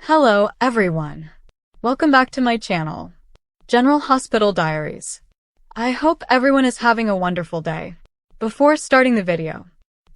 Hello, everyone. Welcome back to my channel, General Hospital Diaries. I hope everyone is having a wonderful day. Before starting the video,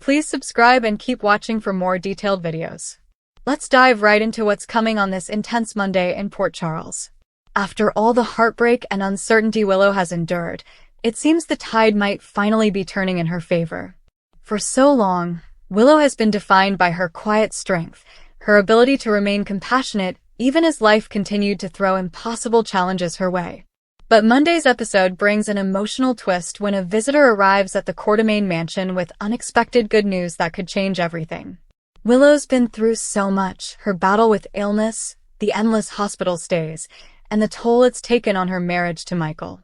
please subscribe and keep watching for more detailed videos. Let's dive right into what's coming on this intense Monday in Port Charles. After all the heartbreak and uncertainty Willow has endured, it seems the tide might finally be turning in her favor. For so long, Willow has been defined by her quiet strength, her ability to remain compassionate even as life continued to throw impossible challenges her way. But Monday's episode brings an emotional twist when a visitor arrives at the Courtemain mansion with unexpected good news that could change everything. Willow's been through so much, her battle with illness, the endless hospital stays, and the toll it's taken on her marriage to Michael.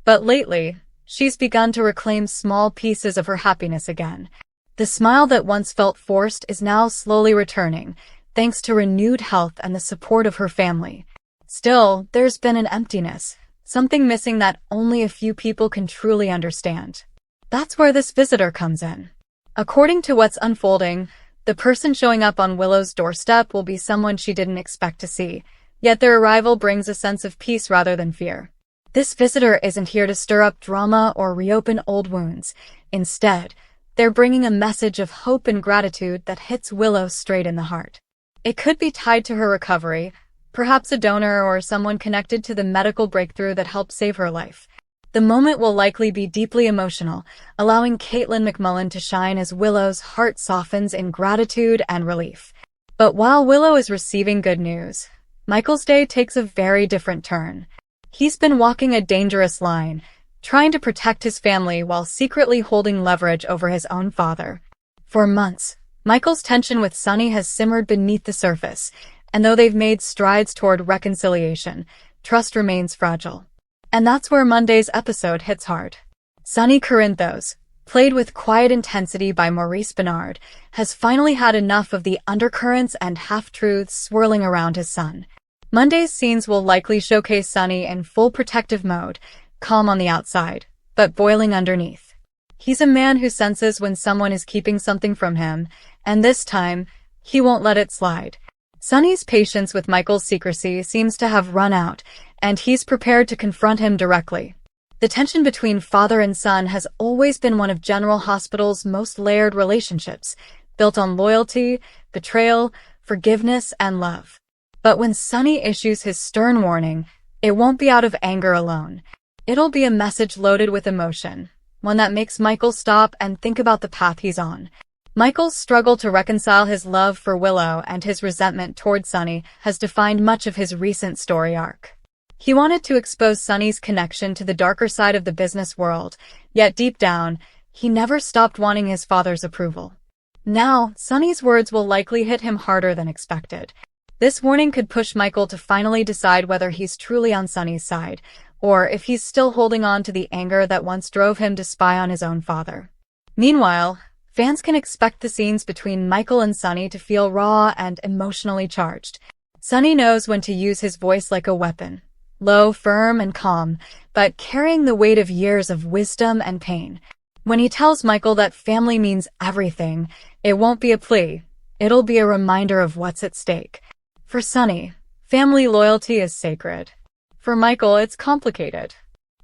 But lately, she's begun to reclaim small pieces of her happiness again. The smile that once felt forced is now slowly returning, thanks to renewed health and the support of her family. Still, there's been an emptiness, something missing that only a few people can truly understand. That's where this visitor comes in. According to what's unfolding, the person showing up on Willow's doorstep will be someone she didn't expect to see, yet their arrival brings a sense of peace rather than fear. This visitor isn't here to stir up drama or reopen old wounds. Instead, they're bringing a message of hope and gratitude that hits Willow straight in the heart. It could be tied to her recovery, perhaps a donor or someone connected to the medical breakthrough that helped save her life. The moment will likely be deeply emotional, allowing Caitlin McMullen to shine as Willow's heart softens in gratitude and relief. But while Willow is receiving good news, Michael's day takes a very different turn. He's been walking a dangerous line, trying to protect his family while secretly holding leverage over his own father. For months, Michael's tension with Sonny has simmered beneath the surface, and though they've made strides toward reconciliation, trust remains fragile. And that's where Monday's episode hits hard. Sonny Corinthos, played with quiet intensity by Maurice Bernard, has finally had enough of the undercurrents and half-truths swirling around his son. Monday's scenes will likely showcase Sonny in full protective mode, calm on the outside, but boiling underneath. He's a man who senses when someone is keeping something from him, and this time, he won't let it slide. Sonny's patience with Michael's secrecy seems to have run out, and he's prepared to confront him directly. The tension between father and son has always been one of General Hospital's most layered relationships, built on loyalty, betrayal, forgiveness, and love. But when Sonny issues his stern warning, it won't be out of anger alone. It'll be a message loaded with emotion, one that makes Michael stop and think about the path he's on. Michael's struggle to reconcile his love for Willow and his resentment toward Sonny has defined much of his recent story arc. He wanted to expose Sonny's connection to the darker side of the business world, yet deep down, he never stopped wanting his father's approval. Now, Sonny's words will likely hit him harder than expected. This warning could push Michael to finally decide whether he's truly on Sonny's side, or if he's still holding on to the anger that once drove him to spy on his own father. Meanwhile, fans can expect the scenes between Michael and Sonny to feel raw and emotionally charged. Sonny knows when to use his voice like a weapon, low, firm, and calm, but carrying the weight of years of wisdom and pain. When he tells Michael that family means everything, it won't be a plea, it'll be a reminder of what's at stake. For Sonny, family loyalty is sacred. For Michael, it's complicated.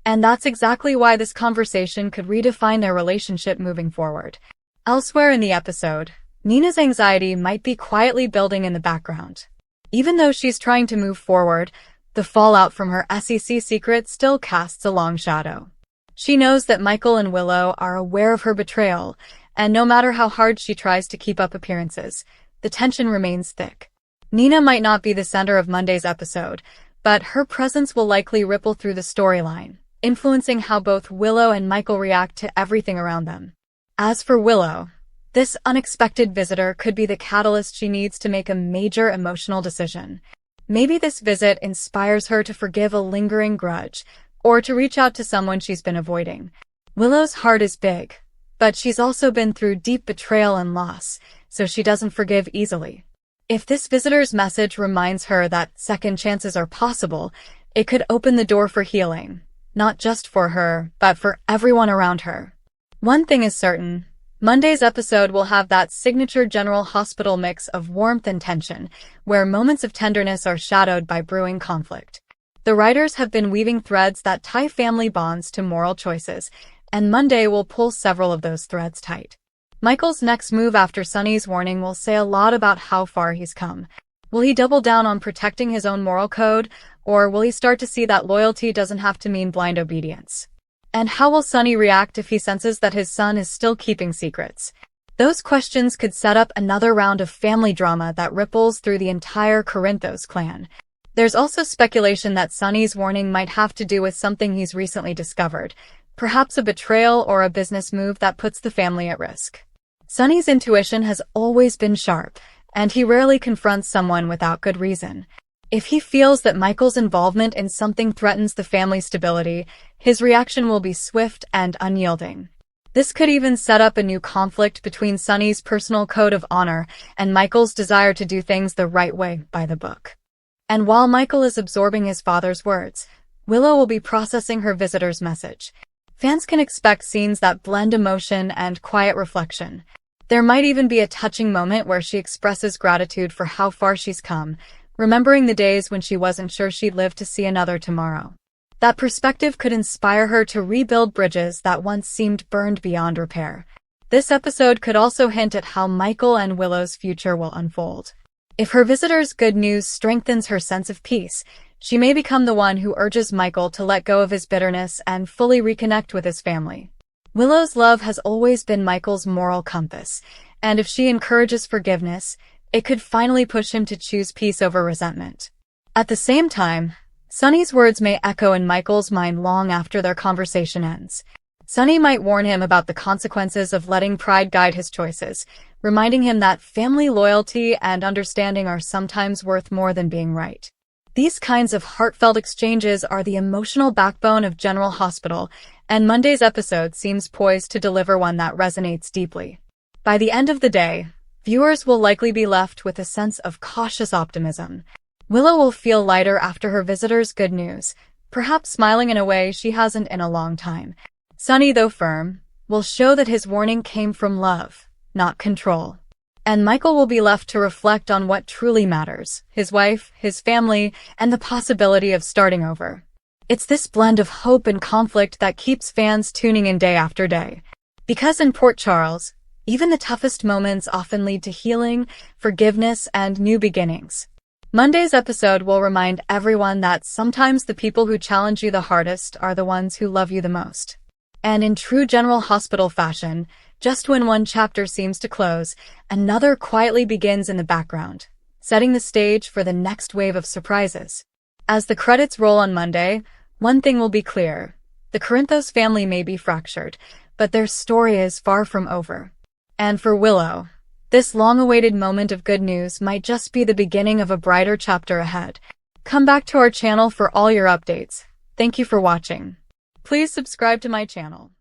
And that's exactly why this conversation could redefine their relationship moving forward. Elsewhere in the episode, Nina's anxiety might be quietly building in the background. Even though she's trying to move forward, the fallout from her SEC secret still casts a long shadow. She knows that Michael and Willow are aware of her betrayal, and no matter how hard she tries to keep up appearances, the tension remains thick. Nina might not be the center of Monday's episode, but her presence will likely ripple through the storyline, influencing how both Willow and Michael react to everything around them. As for Willow, this unexpected visitor could be the catalyst she needs to make a major emotional decision. Maybe this visit inspires her to forgive a lingering grudge, or to reach out to someone she's been avoiding. Willow's heart is big, but she's also been through deep betrayal and loss, so she doesn't forgive easily. If this visitor's message reminds her that second chances are possible, it could open the door for healing, not just for her, but for everyone around her. One thing is certain, Monday's episode will have that signature General Hospital mix of warmth and tension, where moments of tenderness are shadowed by brewing conflict. The writers have been weaving threads that tie family bonds to moral choices, and Monday will pull several of those threads tight. Michael's next move after Sonny's warning will say a lot about how far he's come. Will he double down on protecting his own moral code, or will he start to see that loyalty doesn't have to mean blind obedience? And how will Sonny react if he senses that his son is still keeping secrets? Those questions could set up another round of family drama that ripples through the entire Corinthos clan. There's also speculation that Sonny's warning might have to do with something he's recently discovered, perhaps a betrayal or a business move that puts the family at risk. Sonny's intuition has always been sharp, and he rarely confronts someone without good reason. If he feels that Michael's involvement in something threatens the family's stability, his reaction will be swift and unyielding. This could even set up a new conflict between Sonny's personal code of honor and Michael's desire to do things the right way by the book. And while Michael is absorbing his father's words, Willow will be processing her visitor's message. Fans can expect scenes that blend emotion and quiet reflection. There might even be a touching moment where she expresses gratitude for how far she's come, remembering the days when she wasn't sure she'd live to see another tomorrow. That perspective could inspire her to rebuild bridges that once seemed burned beyond repair. This episode could also hint at how Michael and Willow's future will unfold. If her visitor's good news strengthens her sense of peace, she may become the one who urges Michael to let go of his bitterness and fully reconnect with his family. Willow's love has always been Michael's moral compass, and if she encourages forgiveness, it could finally push him to choose peace over resentment. At the same time, Sonny's words may echo in Michael's mind long after their conversation ends. Sonny might warn him about the consequences of letting pride guide his choices, reminding him that family loyalty and understanding are sometimes worth more than being right. These kinds of heartfelt exchanges are the emotional backbone of General Hospital, and Monday's episode seems poised to deliver one that resonates deeply. By the end of the day, viewers will likely be left with a sense of cautious optimism. Willow will feel lighter after her visitor's good news, perhaps smiling in a way she hasn't in a long time. Sonny, though firm, will show that his warning came from love, not control. And Michael will be left to reflect on what truly matters: his wife, his family, and the possibility of starting over. It's this blend of hope and conflict that keeps fans tuning in day after day. Because in Port Charles, even the toughest moments often lead to healing, forgiveness, and new beginnings. Monday's episode will remind everyone that sometimes the people who challenge you the hardest are the ones who love you the most. And in true General Hospital fashion, just when one chapter seems to close, another quietly begins in the background, setting the stage for the next wave of surprises. As the credits roll on Monday, one thing will be clear: the Corinthos family may be fractured, but their story is far from over. And for Willow, this long-awaited moment of good news might just be the beginning of a brighter chapter ahead. Come back to our channel for all your updates. Thank you for watching. Please subscribe to my channel.